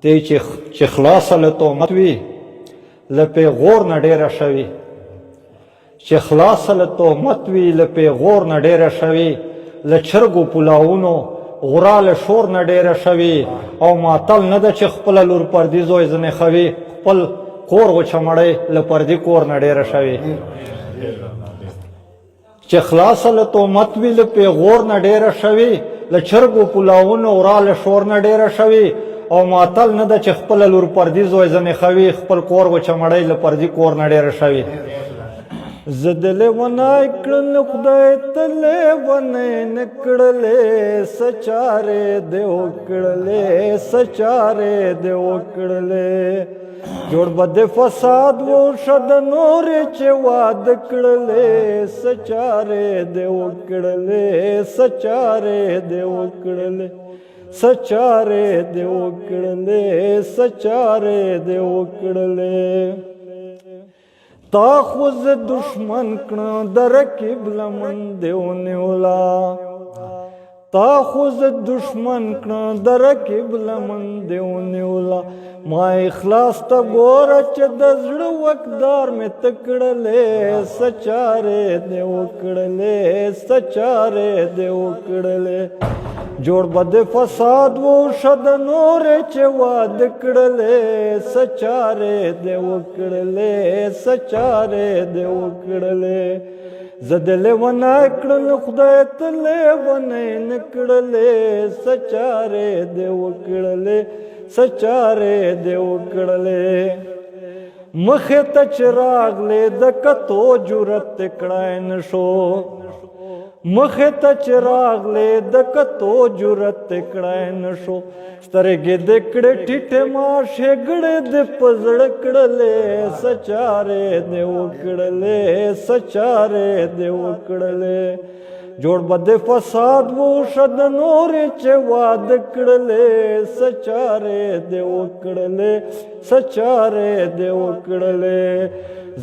دی چې خلاصه له تهمت وي له پیغور نه ډېره شوي چې خلاصه له تهمت وي له پیغور نه ډېره شوي له چرګو پلاوونو غورا له شور نه ډېره شوي او ماتل نه ده چې خپله لور پردي زوی ځنې خوي خپل کور وچمړی له پردي کور نه ډېره شوي چې خلاصه له تهمت وي له پیغور نه ډېره شوي له چرګو پلاوونو غورا له شور نه ډېره شوي او ماتل نه ده چې خپله لور پردي زوی ځنې خوي خپل کور وچمړی له پردي کور نه ډېره شوي زه د لیونی کړل خدای ته لیونی نه کړلې څه چارې دې وکړلې څه چارې دې وکړلې جوړ به د فساد وشه د نورې چې واده کړلې څه چارې دې وکړلې څه چارې دې وکړلې څه چارې دې وکړلې څه چارې دې وکړلې تا خو زه دشمن کړم د رقیب لمن دې ونیولا تا خو زه دشمن کړم د رقیب لمن دې ونیولا ما اخلاص ته ګوره چې د زړه وکدار مې ته کړلې څه چارې دې وکړلې څه چارې دې وکړلې جوړ به د فساد وشه د نورې چې واده کړلې څه چارې دې وکړلې څه چارې دې وکړلې زه د لیونی کړل خدای ته لیونی نه کړلې څه چارې دې وکړلې څه چارې دې وکړلې مخې ته چې راغلې د کتو جرت کړای نه شو مخې ته چې راغلې د کتو جرت کړای نه شو سترګې دې کړې ټیټې ماشې ګړې دې په زړه کړلې څه چارې دې وکړلې څه چارې دې وکړلې جوړ به د فساد وشه د نورې چې واده کړلې څه چارې دې وکړلې څه چارې دې وکړلې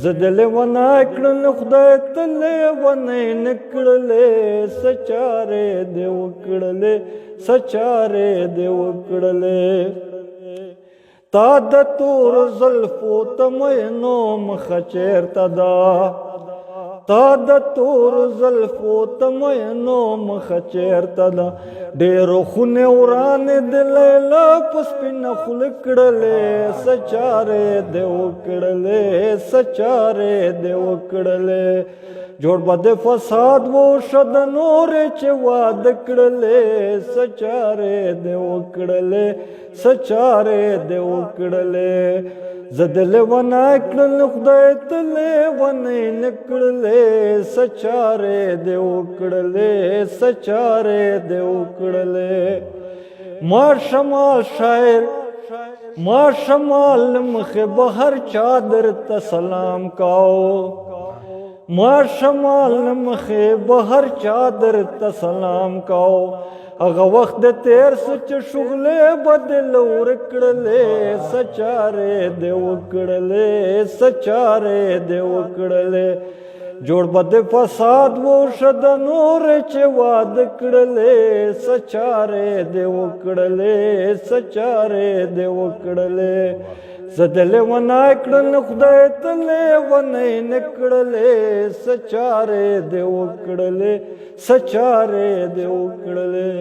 زه د لیونی کړل خدای ته لیونی نه کړلې څه چارې دې وکړلې څه چارې دې وکړلې تا د تور زلفو ته مینو مخه چېرته ده تا د تور زلفو ته مینو مخه چېرته ده ډېرو خونې ورانې د لیلا په سپینه خوله کړلې څه چارې دې وکړلې څه چارې دې وکړلې جوړ به د فساد وشه د نورې چې واده کړلې څه چارې دې وکړلې څه چارې دې وکړلې زه د لیونی کړل خدای ته لیونی نه کړلې څه چارې دې وکړلې څه چارې دې وکړلې ما شمال شاعر ما شمال مخې بهر چادر ته سلام کاو ما شمال مخې بهر چادر ته سلام کاو هغه وخت د تیر سچ شغلې بدل ورکړلې څه چارې دې وکړلې څه چارې دې وکړلې جوړ به د فساد وشه د نورې چې واده کړلې څه چارې دې وکړلې څه چارې دې وکړلې زه د لیونی کړل خدای ته لیونی نه کړلې څه چارې دې وکړلې څه چارې دې وکړلې